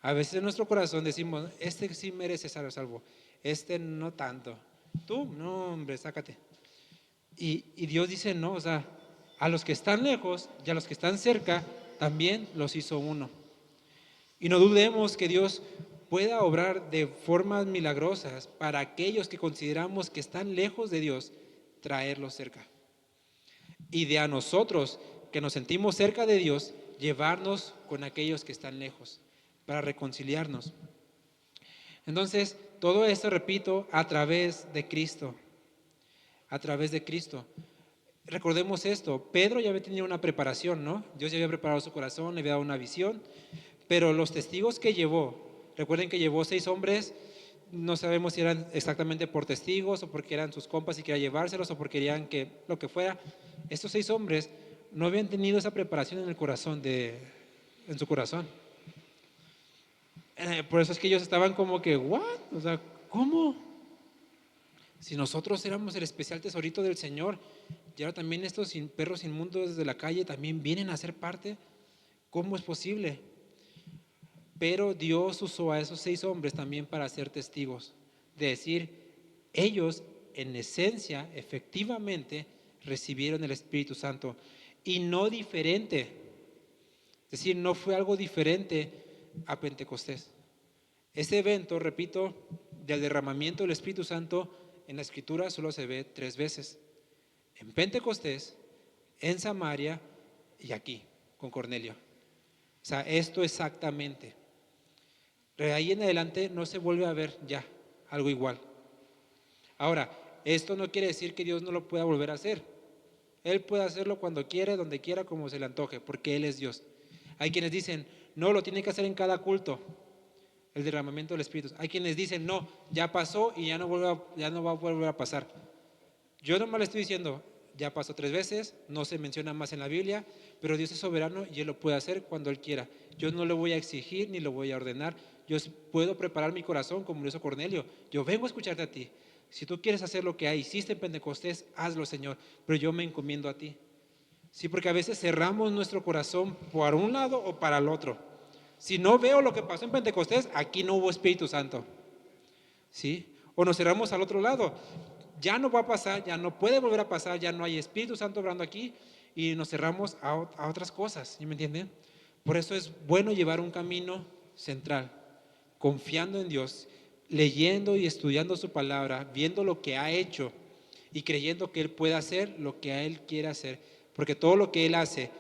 A veces en nuestro corazón decimos, este sí merece ser salvo, este no tanto. Tú, no, hombre, sácate. Y Dios dice, no, o sea, a los que están lejos y a los que están cerca, también los hizo uno. Y no dudemos que Dios pueda obrar de formas milagrosas para aquellos que consideramos que están lejos de Dios, traerlos cerca. Y de a nosotros que nos sentimos cerca de Dios, llevarnos con aquellos que están lejos, para reconciliarnos. Entonces, todo esto, repito, a través de Cristo. A través de Cristo. Recordemos esto, Pedro ya había tenido una preparación, ¿no? Dios ya había preparado su corazón, le había dado una visión, pero los testigos que llevó, recuerden que llevó 6 hombres, no sabemos si eran exactamente por testigos o porque eran sus compas y quería llevárselos o porque querían que lo que fuera. Estos 6 hombres no habían tenido esa preparación en el corazón en su corazón. Por eso es que ellos estaban como que, ¿what? O sea, ¿cómo? Si nosotros éramos el especial tesorito del Señor, y ahora también estos perros inmundos de la calle también vienen a ser parte, ¿cómo es posible? Pero Dios usó a esos 6 hombres también para ser testigos, de decir, ellos en esencia, efectivamente, recibieron el Espíritu Santo, y no diferente, es decir, no fue algo diferente a Pentecostés. Ese evento, repito, del derramamiento del Espíritu Santo en la Escritura solo se ve 3 veces. En Pentecostés, en Samaria y aquí, con Cornelio. O sea, esto exactamente. De ahí en adelante no se vuelve a ver ya algo igual. Ahora, esto no quiere decir que Dios no lo pueda volver a hacer. Él puede hacerlo cuando quiera, donde quiera, como se le antoje, porque Él es Dios. Hay quienes dicen, no, lo tiene que hacer en cada culto, el derramamiento del Espíritu. Hay quienes dicen, no, ya pasó y ya no va a volver a pasar. Yo nomás le estoy diciendo, ya pasó 3 veces, no se menciona más en la Biblia, pero Dios es soberano y Él lo puede hacer cuando Él quiera. Yo no le voy a exigir ni lo voy a ordenar. Yo puedo preparar mi corazón como lo hizo Cornelio. Yo vengo a escucharte a ti. Si tú quieres hacer lo que hiciste en Pentecostés, hazlo, Señor, pero yo me encomiendo a ti. Sí, porque a veces cerramos nuestro corazón por un lado o para el otro. Si no veo lo que pasó en Pentecostés, aquí no hubo Espíritu Santo. ¿Sí? O nos cerramos al otro lado. Ya no va a pasar, ya no puede volver a pasar, ya no hay Espíritu Santo obrando aquí y nos cerramos a otras cosas, ¿sí me entienden? Por eso es bueno llevar un camino central, confiando en Dios, leyendo y estudiando su palabra, viendo lo que ha hecho y creyendo que Él puede hacer lo que a Él quiere hacer, porque todo lo que Él hace,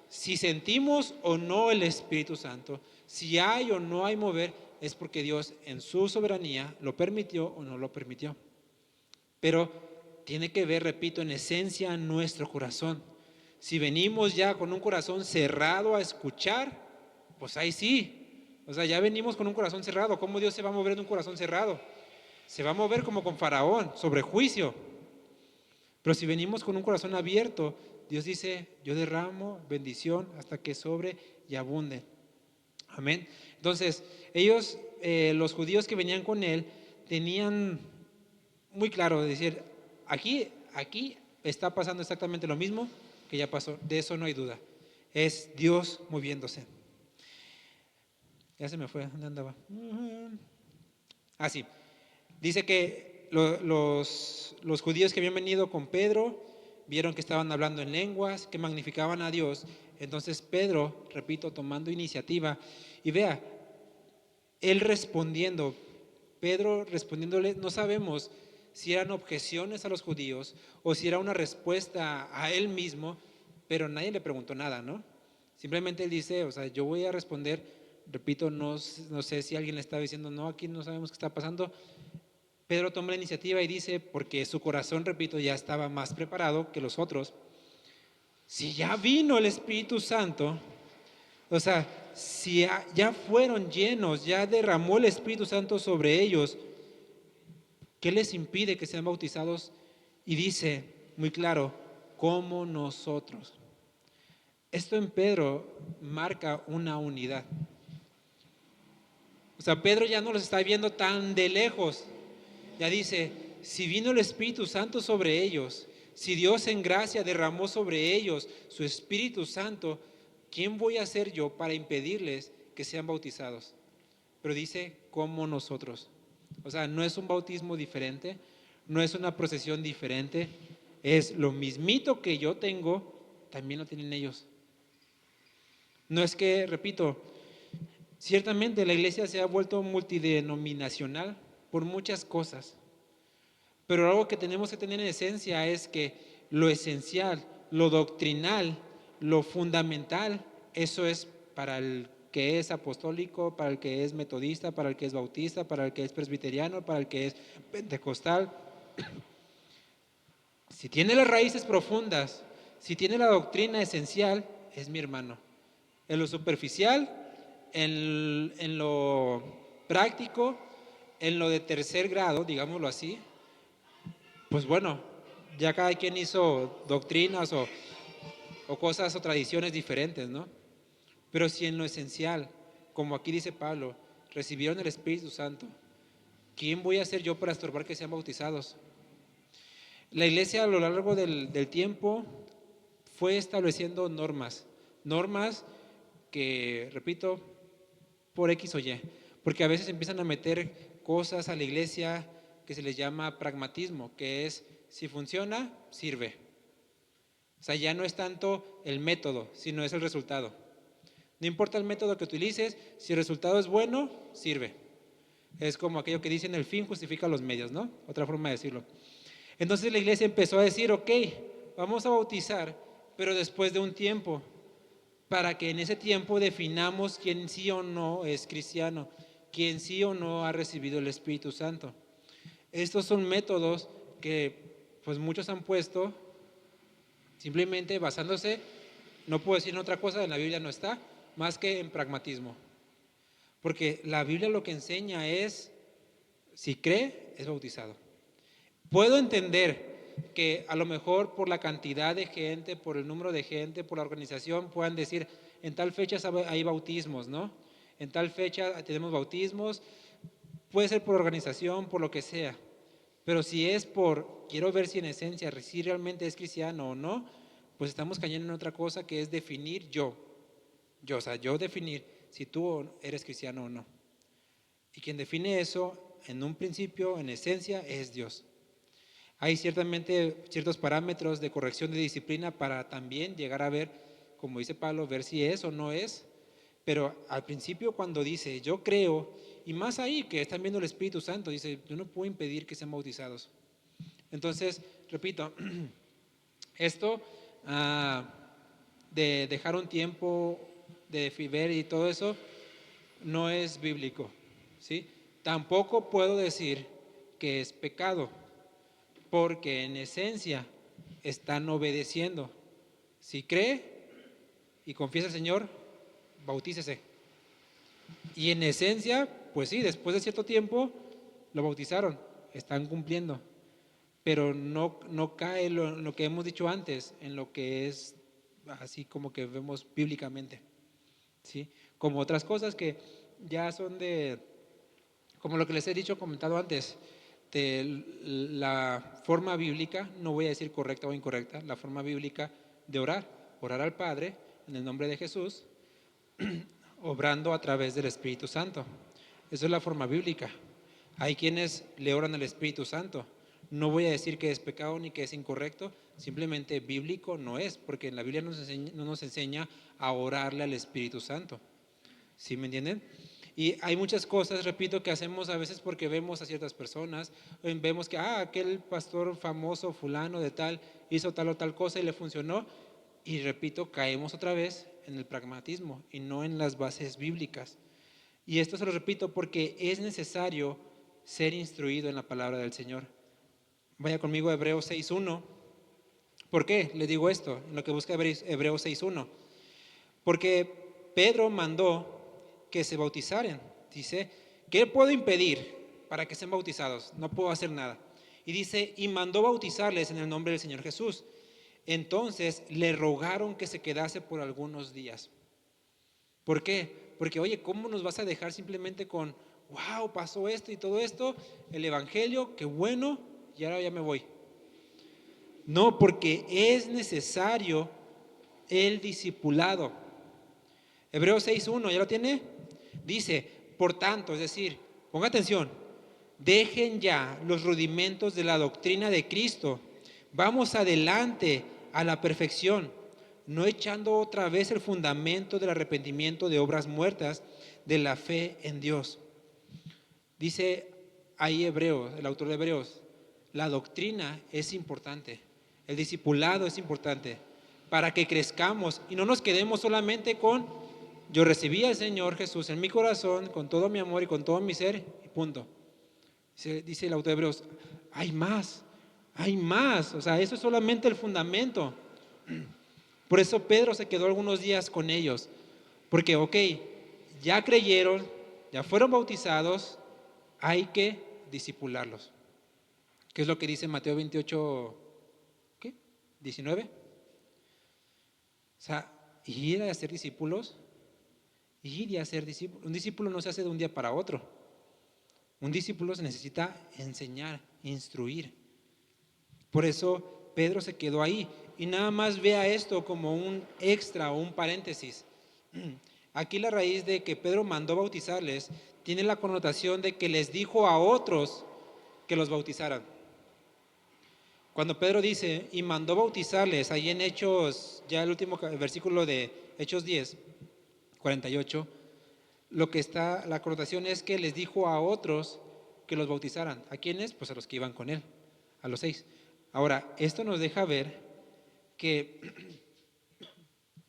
si sentimos o no el Espíritu Santo, si hay o no hay mover, es porque Dios en su soberanía lo permitió o no lo permitió. Pero tiene que ver, repito, en esencia nuestro corazón. Si venimos ya con un corazón cerrado a escuchar, pues ahí sí. O sea, ya venimos con un corazón cerrado. ¿Cómo Dios se va a mover en un corazón cerrado? Se va a mover como con Faraón, sobre juicio. Pero si venimos con un corazón abierto, Dios dice, yo derramo bendición hasta que sobre y abunde. Amén. Entonces, ellos, los judíos que venían con él, tenían muy claro decir, aquí está pasando exactamente lo mismo que ya pasó, de eso no hay duda. Es Dios moviéndose. Ya se me fue, ¿dónde andaba? Sí. Dice que los judíos que habían venido con Pedro vieron que estaban hablando en lenguas, que magnificaban a Dios. Entonces Pedro, repito, tomando iniciativa, y vea, él respondiendo, Pedro respondiéndole, no sabemos si eran objeciones a los judíos o si era una respuesta a él mismo, pero nadie le preguntó nada, ¿no? Simplemente él dice, o sea, yo voy a responder, repito, no sé si alguien le estaba diciendo, no, aquí no sabemos qué está pasando. Pedro toma la iniciativa y dice, porque su corazón, repito, ya estaba más preparado que los otros. Si ya vino el Espíritu Santo, o sea, si ya fueron llenos, ya derramó el Espíritu Santo sobre ellos, ¿qué les impide que sean bautizados? Y dice muy claro, como nosotros. Esto en Pedro marca una unidad. O sea, Pedro ya no los está viendo tan de lejos. Ya dice, si vino el Espíritu Santo sobre ellos, Si Dios en gracia derramó sobre ellos su Espíritu Santo, ¿quién voy a ser yo para impedirles que sean bautizados? Pero dice, como nosotros. O sea, no es un bautismo diferente, no es una procesión diferente, es lo mismito que yo tengo, también lo tienen ellos. No es que, repito, ciertamente la iglesia se ha vuelto multidenominacional por muchas cosas, pero algo que tenemos que tener en esencia es que lo esencial, lo doctrinal, lo fundamental, eso es para el que es apostólico, para el que es metodista, para el que es bautista, para el que es presbiteriano, para el que es pentecostal. Si tiene las raíces profundas, si tiene la doctrina esencial, es mi hermano. En lo superficial, en lo práctico, en lo de tercer grado, digámoslo así, pues bueno, ya cada quien hizo doctrinas o cosas o tradiciones diferentes, ¿no? Pero si en lo esencial, como aquí dice Pablo, recibieron el Espíritu Santo, ¿quién voy a ser yo para estorbar que sean bautizados? La iglesia a lo largo del tiempo fue estableciendo normas que, repito, por X o Y, porque a veces empiezan a meter cosas a la iglesia que se les llama pragmatismo, que es, si funciona, sirve. O sea, ya no es tanto el método, sino es el resultado. No importa el método que utilices, si el resultado es bueno, sirve. Es como aquello que dicen, el fin justifica los medios, ¿no? Otra forma de decirlo. Entonces la iglesia empezó a decir, ok, vamos a bautizar, pero después de un tiempo, para que en ese tiempo definamos quién sí o no es cristiano, quién sí o no ha recibido el Espíritu Santo. Estos son métodos que pues muchos han puesto simplemente basándose, no puedo decir en otra cosa, en la Biblia no está, más que en pragmatismo. Porque la Biblia lo que enseña es, si cree, es bautizado. Puedo entender que a lo mejor por la cantidad de gente, por el número de gente, por la organización, puedan decir, en tal fecha hay bautismos, ¿no? En tal fecha tenemos bautismos, puede ser por organización, por lo que sea. Pero si es por, quiero ver si en esencia, si realmente es cristiano o no, pues estamos cayendo en otra cosa que es definir o sea, yo definir si tú eres cristiano o no. Y quien define eso, en un principio, en esencia, es Dios. Hay ciertamente ciertos parámetros de corrección de disciplina para también llegar a ver, como dice Pablo, ver si es o no es. Pero al principio cuando dice, yo creo, y más ahí que están viendo el Espíritu Santo, dice, yo no puedo impedir que sean bautizados. Entonces, repito, esto de dejar un tiempo de ver y todo eso, no es bíblico, ¿sí? Tampoco puedo decir que es pecado, porque en esencia están obedeciendo. Si cree y confiesa al Señor, bautícese. Y en esencia, pues sí, después de cierto tiempo lo bautizaron, están cumpliendo. Pero no cae lo que hemos dicho antes, en lo que es así como que vemos bíblicamente, ¿sí? Como otras cosas que ya son como lo que les he dicho, comentado antes, de la forma bíblica, no voy a decir correcta o incorrecta, la forma bíblica de orar al Padre en el nombre de Jesús, obrando a través del Espíritu Santo. Esa es la forma bíblica. Hay quienes le oran al Espíritu Santo. No voy a decir que es pecado ni que es incorrecto, simplemente bíblico no es, porque en la Biblia no nos enseña a orarle al Espíritu Santo. ¿Sí me entienden? Y hay muchas cosas, repito, que hacemos a veces porque vemos a ciertas personas, vemos que aquel pastor famoso fulano de tal hizo tal o tal cosa y le funcionó, y repito, caemos otra vez en el pragmatismo y no en las bases bíblicas. Y esto se lo repito porque es necesario ser instruido en la palabra del Señor. Vaya conmigo a Hebreos 6.1. ¿Por qué le digo esto? En lo que busca Hebreos 6.1. Porque Pedro mandó que se bautizaran. Dice, ¿qué puedo impedir para que sean bautizados? No puedo hacer nada. Y dice, y mandó bautizarles en el nombre del Señor Jesús. Entonces le rogaron que se quedase por algunos días. ¿Por qué? Porque, oye, ¿cómo nos vas a dejar simplemente con, wow, pasó esto y todo esto, el evangelio, qué bueno, y ahora ya me voy? No, porque es necesario el discipulado. Hebreos 6:1, ¿ya lo tiene? Dice, por tanto, es decir, ponga atención, dejen ya los rudimentos de la doctrina de Cristo. Vamos adelante a la perfección, no echando otra vez el fundamento del arrepentimiento de obras muertas, de la fe en Dios. Dice ahí Hebreos, el autor de Hebreos, la doctrina es importante, el discipulado es importante para que crezcamos y no nos quedemos solamente con yo recibí al Señor Jesús en mi corazón con todo mi amor y con todo mi ser y punto. Dice el autor de Hebreos, hay más, o sea, eso es solamente el fundamento. Por eso Pedro se quedó algunos días con ellos, porque ok, ya creyeron, ya fueron bautizados, hay que discipularlos. ¿Qué es lo que dice Mateo 28, ¿qué? 19? O sea, ir a hacer discípulos, ir y hacer discípulos. Un discípulo no se hace de un día para otro. Un discípulo se necesita enseñar, instruir. Por eso Pedro se quedó ahí y nada más vea esto como un extra o un paréntesis. Aquí la raíz de que Pedro mandó bautizarles tiene la connotación de que les dijo a otros que los bautizaran. Cuando Pedro dice y mandó bautizarles, ahí en Hechos, ya el último versículo de Hechos 10, 48, lo que está, la connotación es que les dijo a otros que los bautizaran. ¿A quiénes? Pues a los que iban con él, a los 6. Ahora, esto nos deja ver que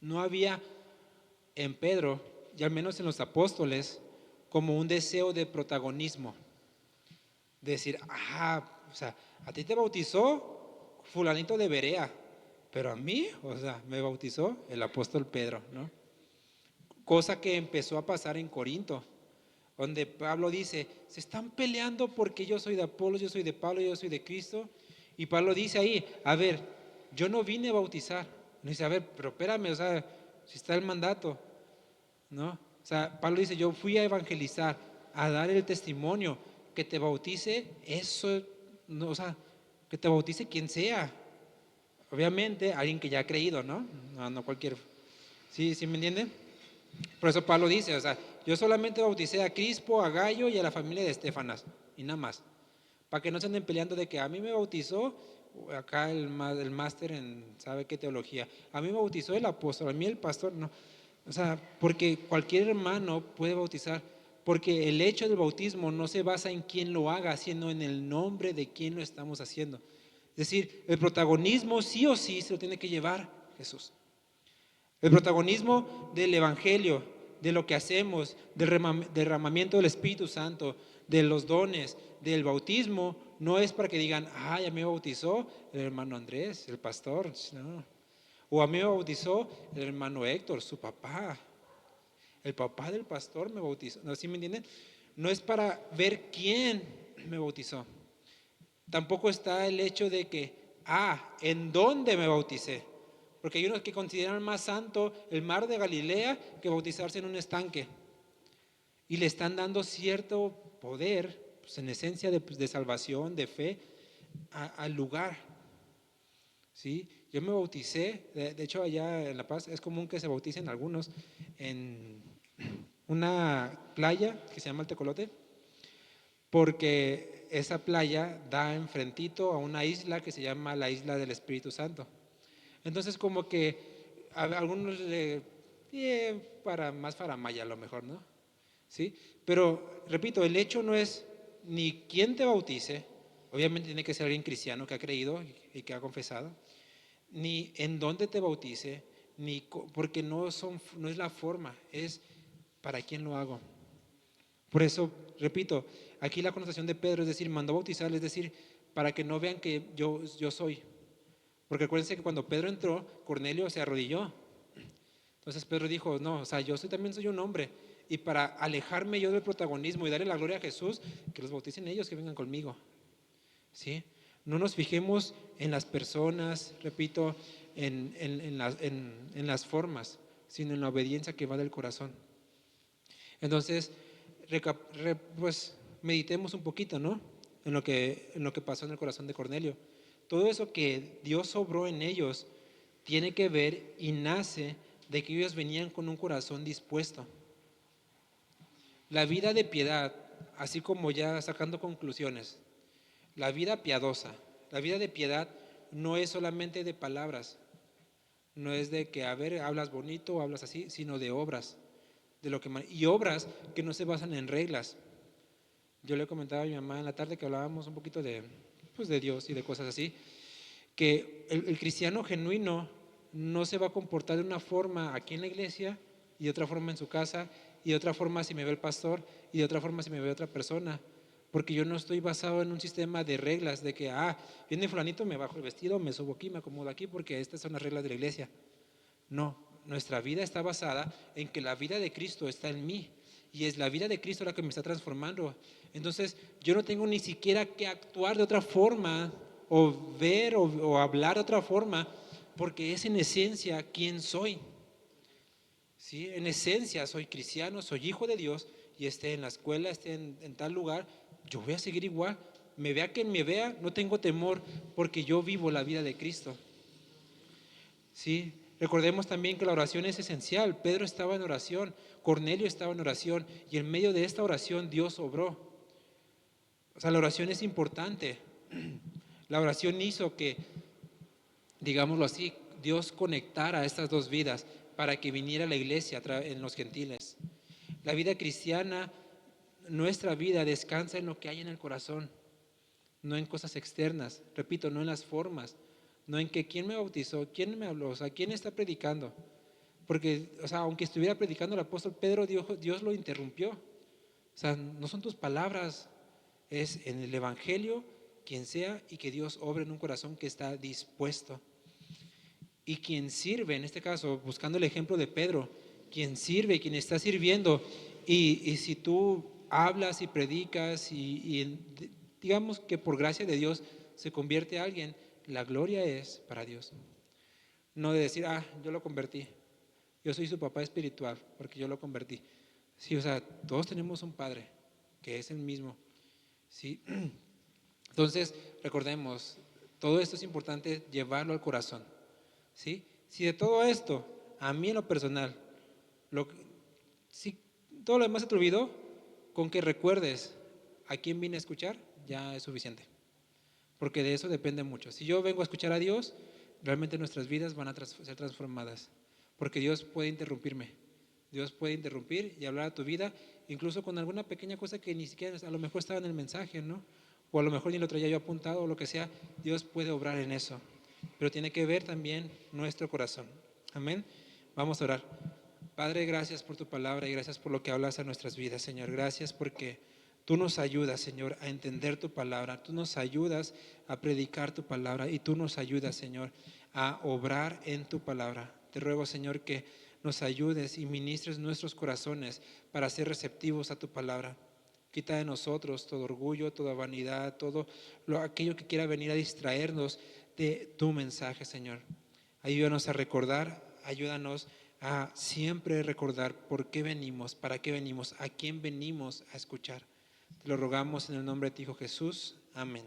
no había en Pedro, y al menos en los apóstoles, como un deseo de protagonismo. De decir, o sea, a ti te bautizó fulanito de Berea, pero a mí, o sea, me bautizó el apóstol Pedro, ¿no? Cosa que empezó a pasar en Corinto, donde Pablo dice, se están peleando porque yo soy de Apolos, yo soy de Pablo, yo soy de Cristo. Y Pablo dice ahí, a ver, yo no vine a bautizar. No dice, a ver, pero espérame, o sea, si está el mandato, ¿no? O sea, Pablo dice, yo fui a evangelizar, a dar el testimonio, que te bautice, eso, no, o sea, que te bautice quien sea. Obviamente, alguien que ya ha creído, ¿no? No cualquier. ¿Sí me entienden? Por eso Pablo dice, o sea, yo solamente bauticé a Crispo, a Gallo y a la familia de Estefanas, y nada más. Para que no se anden peleando de que a mí me bautizó acá el máster en sabe qué teología, a mí me bautizó el apóstol, a mí el pastor, no. O sea, porque cualquier hermano puede bautizar, porque el hecho del bautismo no se basa en quién lo haga, sino en el nombre de quién lo estamos haciendo. Es decir, el protagonismo sí o sí se lo tiene que llevar Jesús. El protagonismo del Evangelio, de lo que hacemos, del derramamiento del Espíritu Santo, de los dones, del bautismo, no es para que digan, ya me bautizó el hermano Andrés, el pastor, no. O a mí me bautizó el hermano Héctor, su papá. El papá del pastor me bautizó. ¿No? ¿Sí me entienden? No es para ver quién me bautizó. Tampoco está el hecho de que, ¿en dónde me bauticé? Porque hay unos que consideran más santo el mar de Galilea que bautizarse en un estanque. Y le están dando cierto poder, pues en esencia de salvación, de fe, al lugar. ¿Sí? Yo me bauticé, de hecho allá en La Paz es común que se bauticen algunos en una playa que se llama el Tecolote, porque esa playa da enfrentito a una isla que se llama la Isla del Espíritu Santo. Entonces como que a algunos para más faramaya a lo mejor, ¿no? ¿Sí? Pero repito, el hecho no es ni quién te bautice, obviamente tiene que ser alguien cristiano que ha creído y que ha confesado, ni en dónde te bautice, porque no es la forma, es para quién lo hago. Por eso, repito, aquí la connotación de Pedro es decir, mandó bautizar, es decir, para que no vean que yo soy. Porque acuérdense que cuando Pedro entró, Cornelio se arrodilló. Entonces Pedro dijo, no, o sea, también soy un hombre. Y para alejarme yo del protagonismo y darle la gloria a Jesús, que los bauticen ellos, que vengan conmigo. ¿Sí? No nos fijemos en las personas, repito, en las formas, sino en la obediencia que va del corazón. Entonces, pues meditemos un poquito, ¿no? En lo que pasó en el corazón de Cornelio. todo eso que Dios obró en ellos tiene que ver y nace de que ellos venían con un corazón dispuesto. La vida de piedad, así como ya sacando conclusiones, la vida piadosa, la vida de piedad no es solamente de palabras, no es de que, a ver, hablas bonito o hablas así, sino de obras, y obras que no se basan en reglas. Yo le comentaba a mi mamá en la tarde que hablábamos un poquito de, pues, de Dios y de cosas así, que el cristiano genuino no se va a comportar de una forma aquí en la iglesia y de otra forma en su casa y de otra forma si me ve el pastor y de otra forma si me ve otra persona, porque yo no estoy basado en un sistema de reglas de que, viene fulanito, me bajo el vestido, me subo aquí, me acomodo aquí porque estas son las reglas de la iglesia. No, nuestra vida está basada en que la vida de Cristo está en mí y es la vida de Cristo la que me está transformando. Entonces yo no tengo ni siquiera que actuar de otra forma o ver o hablar de otra forma, porque es en esencia quien soy. ¿Sí? En esencia soy cristiano, soy hijo de Dios y esté en la escuela, esté en tal lugar, yo voy a seguir igual. Me vea quien me vea, no tengo temor porque yo vivo la vida de Cristo. ¿Sí? Recordemos también que la oración es esencial. Pedro estaba en oración, Cornelio estaba en oración y en medio de esta oración Dios obró. O sea, la oración es importante. La oración hizo que, digámoslo así, Dios conectara estas dos vidas para que viniera la iglesia en los gentiles. La vida cristiana, nuestra vida descansa en lo que hay en el corazón, no en cosas externas. Repito, no en las formas, no en que quién me bautizó, quién me habló, o sea, quién está predicando. Porque, o sea, aunque estuviera predicando el apóstol Pedro, Dios lo interrumpió. O sea, no son tus palabras, es en el evangelio quien sea y que Dios obre en un corazón que está dispuesto. Y quien sirve, en este caso, buscando el ejemplo de Pedro, quien sirve, quien está sirviendo, y si tú hablas y predicas digamos que por gracia de Dios se convierte a alguien, la gloria es para Dios. No de decir, yo lo convertí, yo soy su papá espiritual porque yo lo convertí. Sí, o sea, todos tenemos un padre que es el mismo. ¿Sí? Entonces, recordemos, todo esto es importante llevarlo al corazón. ¿Sí? Si de todo esto, a mí en lo personal, si todo lo demás se te olvidó, con que recuerdes a quién vine a escuchar, ya es suficiente. Porque de eso depende mucho. Si yo vengo a escuchar a Dios, realmente nuestras vidas van a ser transformadas. Porque Dios puede interrumpirme. Dios puede interrumpir y hablar a tu vida, incluso con alguna pequeña cosa que ni siquiera a lo mejor estaba en el mensaje, ¿no? O a lo mejor ni lo traía yo apuntado o lo que sea. Dios puede obrar en eso. Pero tiene que ver también nuestro corazón. Amén. Vamos a orar. Padre, gracias por tu palabra y gracias por lo que hablas a nuestras vidas, Señor. Gracias porque tú nos ayudas, Señor, a entender tu palabra. Tú nos ayudas a predicar tu palabra y tú nos ayudas, Señor, a obrar en tu palabra. Te ruego, Señor, que nos ayudes y ministres nuestros corazones para ser receptivos a tu palabra. Quita de nosotros todo orgullo, toda vanidad, aquello que quiera venir a distraernos de tu mensaje, Señor. Ayúdanos a recordar, ayúdanos a siempre recordar por qué venimos, para qué venimos, a quién venimos a escuchar. Te lo rogamos en el nombre de tu Hijo Jesús. Amén.